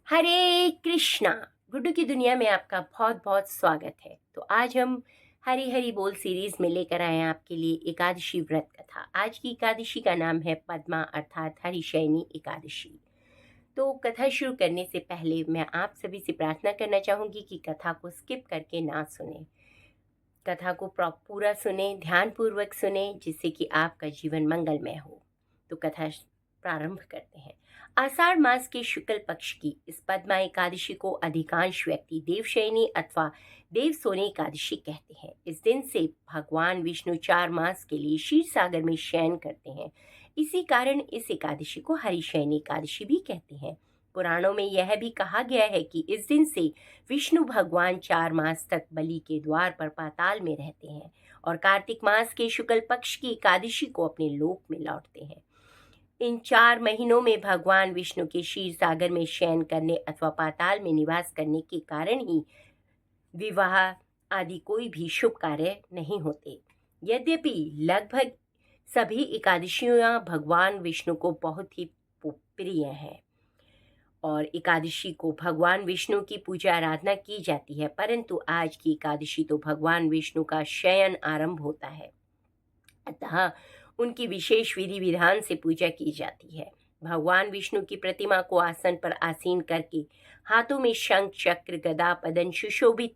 हरे कृष्णा। गुड्डू की दुनिया में आपका बहुत बहुत स्वागत है। तो आज हम हरी हरी बोल सीरीज में लेकर आए हैं आपके लिए एकादशी व्रत कथा। आज की एकादशी का नाम है पद्मा अर्थात हरिशयनी एकादशी। तो कथा शुरू करने से पहले मैं आप सभी से प्रार्थना करना चाहूंगी कि कथा को स्किप करके ना सुने, कथा को पूरा सुने, ध्यानपूर्वक सुने, जिससे कि आपका जीवन मंगलमय हो। तो कथा प्रारंभ करते हैं। आषाढ़ मास के शुक्ल पक्ष की इस पद्मा एकादशी को अधिकांश व्यक्ति देवशयनी अथवा देवसोनी एकादशी कहते हैं। इस दिन से भगवान विष्णु 4 मास के लिए क्षीर सागर में शयन करते हैं। इसी कारण इस एकादशी को हरिशयनी एकादशी भी कहते हैं। पुराणों में यह भी कहा गया है कि इस दिन से विष्णु भगवान 4 मास तक बलि के द्वार पर पाताल में रहते हैं और कार्तिक मास के शुक्ल पक्ष की एकादशी को अपने लोक में लौटते हैं। इन 4 महीनों में भगवान विष्णु के क्षीर सागर में शयन करने अथवा पाताल में निवास करने के कारण ही विवाह आदि कोई भी शुभ कार्य नहीं होते। यद्यपि लगभग सभी एकादशियां भगवान विष्णु को बहुत ही प्रिय हैं और एकादशी को भगवान विष्णु की पूजा आराधना की जाती है, परंतु आज की एकादशी तो भगवान विष्णु का शयन आरंभ होता है, अतः उनकी विशेष विधि विधान से पूजा की जाती है। भगवान विष्णु की प्रतिमा को आसन पर आसीन करके हाथों में शंख चक्र गदा पदन सुशोभित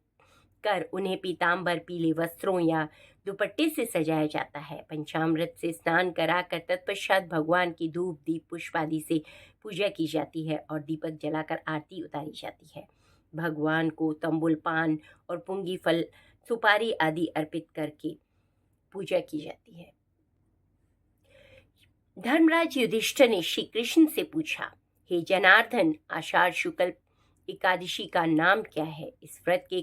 कर उन्हें पीताम्बर पीले वस्त्रों या दुपट्टे से सजाया जाता है। पंचामृत से स्नान कराकर तत्पश्चात भगवान की धूप दीप पुष्प आदि से पूजा की जाती है और दीपक जलाकर आरती उतारी जाती है। भगवान को तंबुल पान और पुंगी फल सुपारी आदि अर्पित करके पूजा की जाती है। धर्मराज युधिष्ठिर ने श्री कृष्ण से पूछा, हे जनार्दन, आषाढ़ शुक्ल एकादशी का नाम क्या है? इस व्रत के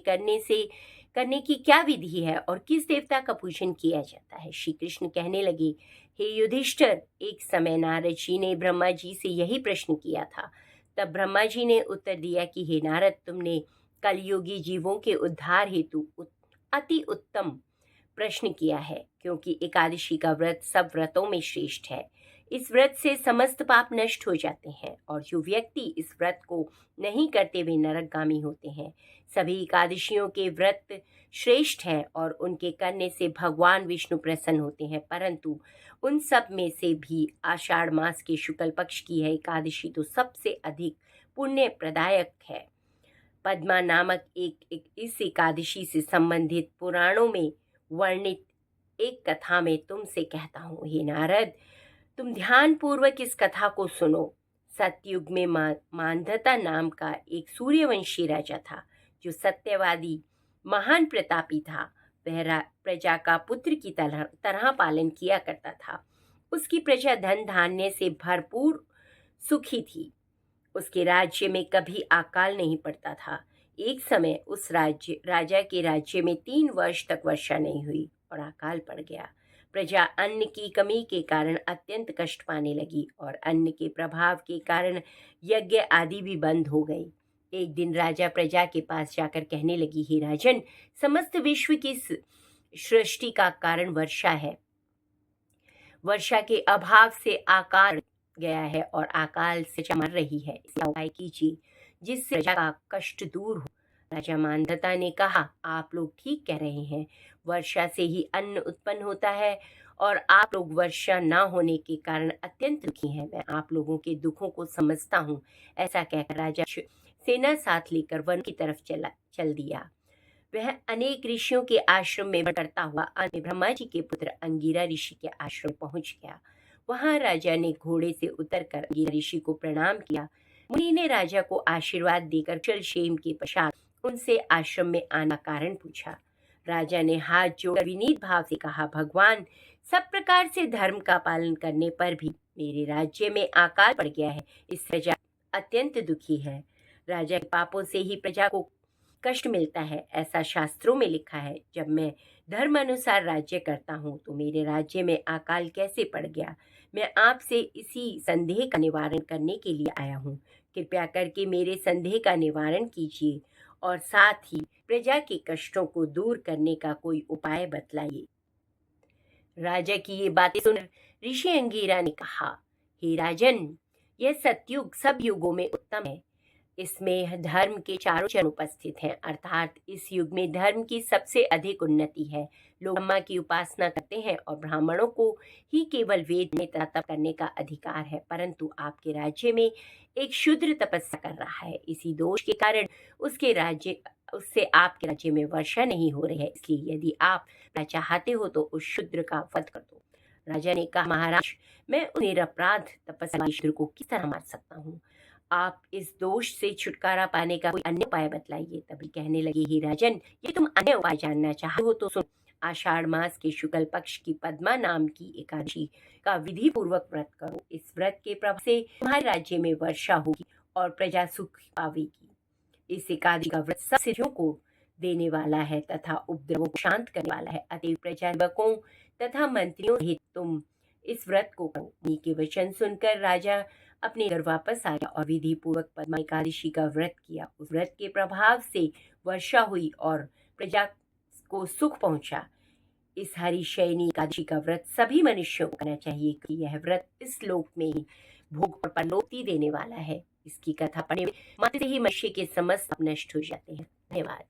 करने की क्या विधि है और किस देवता का पूजन किया जाता है? श्री कृष्ण कहने लगे, हे युधिष्ठिर, एक समय नारद जी ने ब्रह्मा जी से यही प्रश्न किया था। तब ब्रह्मा जी ने उत्तर दिया कि हे नारद, तुमने कलयुगी जीवों के उद्धार हेतु अति उत्तम प्रश्न किया है, क्योंकि एकादशी का व्रत सब व्रतों में श्रेष्ठ है। इस व्रत से समस्त पाप नष्ट हो जाते हैं और जो व्यक्ति इस व्रत को नहीं करते वे नरकगामी होते हैं। सभी एकादशियों के व्रत श्रेष्ठ हैं और उनके करने से भगवान विष्णु प्रसन्न होते हैं, परंतु उन सब में से भी आषाढ़ मास के शुक्ल पक्ष की है एकादशी तो सबसे अधिक पुण्य प्रदायक है। पद्मा नामक इस एकादशी से संबंधित पुराणों में वर्णित एक कथा में तुमसे कहता हूँ। हे नारद, तुम ध्यानपूर्वक इस कथा को सुनो। सतयुग में मांधाता नाम का एक सूर्यवंशी राजा था, जो सत्यवादी महान प्रतापी था। वह प्रजा का पुत्र की तरह पालन किया करता था। उसकी प्रजा धन धान्य से भरपूर सुखी थी। उसके राज्य में कभी अकाल नहीं पड़ता था। एक समय उस राजा के राज्य में 3 वर्ष तक वर्षा नहीं हुई और अकाल पड़ गया। प्रजा अन्न की कमी के कारण अत्यंत कष्ट पाने लगी और अन्न के प्रभाव के कारण यज्ञ आदि भी बंद हो गई। एक दिन राजा प्रजा के पास जाकर कहने लगी, हे राजन, समस्त विश्व की सृष्टि का कारण वर्षा है। वर्षा के अभाव से आकाल गया है और अकाल से मर रही है। इसका उपाय कीजिए जिससे प्रजा का कष्ट दूर हो। राजा मांधाता ने कहा, आप लोग ठीक कह रहे हैं, वर्षा से ही अन्न उत्पन्न होता है और आप लोग वर्षा न होने के कारण अत्यंत दुखी हैं। मैं आप लोगों के दुखों को समझता हूँ। ऐसा कहकर राजा सेना साथ लेकर वन की तरफ चल दिया। वह अनेक ऋषियों के आश्रम में करता हुआ अंत में ब्रह्मा जी के पुत्र अंगिरा ऋषि के आश्रम पहुंच गया। वहां राजा ने घोड़े से उतरकर अंगिरा ऋषि को प्रणाम किया। मुनि ने राजा को आशीर्वाद देकर चल क्षेम के पश्चात उनसे आश्रम में आना कारण पूछा। राजा ने हाथ जोड़कर विनीत भाव से कहा, भगवान, सब प्रकार से धर्म का पालन करने पर भी मेरे राज्य में अकाल पड़ गया है। इस प्रजा अत्यंत दुखी है। राजा के पापों से ही प्रजा को कष्ट मिलता है, ऐसा शास्त्रों में लिखा है। जब मैं धर्म अनुसार राज्य करता हूँ तो मेरे राज्य में अकाल कैसे पड़ गया? मैं आपसे इसी संदेह का निवारण करने के लिए आया हूँ। कृपया करके मेरे संदेह का निवारण कीजिए और साथ ही प्रजा के कष्टों को दूर करने का कोई उपाय बतलाइए। राजा की ये बातें सुन ऋषि अंगिरा ने कहा, हे राजन, यह सतयुग सब युगों में उत्तम है। इसमें धर्म के चारों चरण उपस्थित हैं, अर्थात इस युग में धर्म की सबसे अधिक उन्नति है। लोग ब्रह्मा की उपासना करते हैं और ब्राह्मणों को ही केवल वेद में तप करने का अधिकार है, परंतु आपके राज्य में एक शूद्र तपस्या कर रहा है। इसी दोष के कारण उससे आपके राज्य में वर्षा नहीं हो रही है। इसलिए यदि आप चाहते हो तो उस शूद्र का वध कर दो। राजा ने कहा, महाराज, मैं उस निरपराध तपस्या शूद्र को किस तरह मार सकता हूँ? आप इस दोष से छुटकारा पाने का कोई अन्य उपाय बतलाइए। तभी कहने लगे, ही राजन, ये तुम अन्य उपाय जानना चाहते हो तो सुन। आषाढ़ मास के शुक्ल पक्ष की पद्मा नाम की एकादशी का विधि पूर्वक व्रत करो। इस व्रत के प्रभाव से तुम्हारे राज्य में वर्षा होगी और प्रजा सुख पावेगी। इस एकादशी का व्रत सब सिद्धियों को देने वाला है तथा उपद्रवों को शांत करने वाला है। अतएव प्रजावकों तथा मंत्रियों सहित तुम इस व्रत को करो। मुनि के वचन सुनकर राजा अपने घर वापस आया और विधि पूर्वक पद्मा एकादशी का व्रत किया। उस व्रत के प्रभाव से वर्षा हुई और प्रजा को सुख पहुंचा। इस हरिशयनी एकादशी का व्रत सभी मनुष्यों को करना चाहिए, कि यह व्रत इस लोक में भोग और परलोकी देने वाला है। इसकी कथा पढ़ने मात्र से ही मनुष्य के समस्त पाप नष्ट हो जाते हैं। धन्यवाद।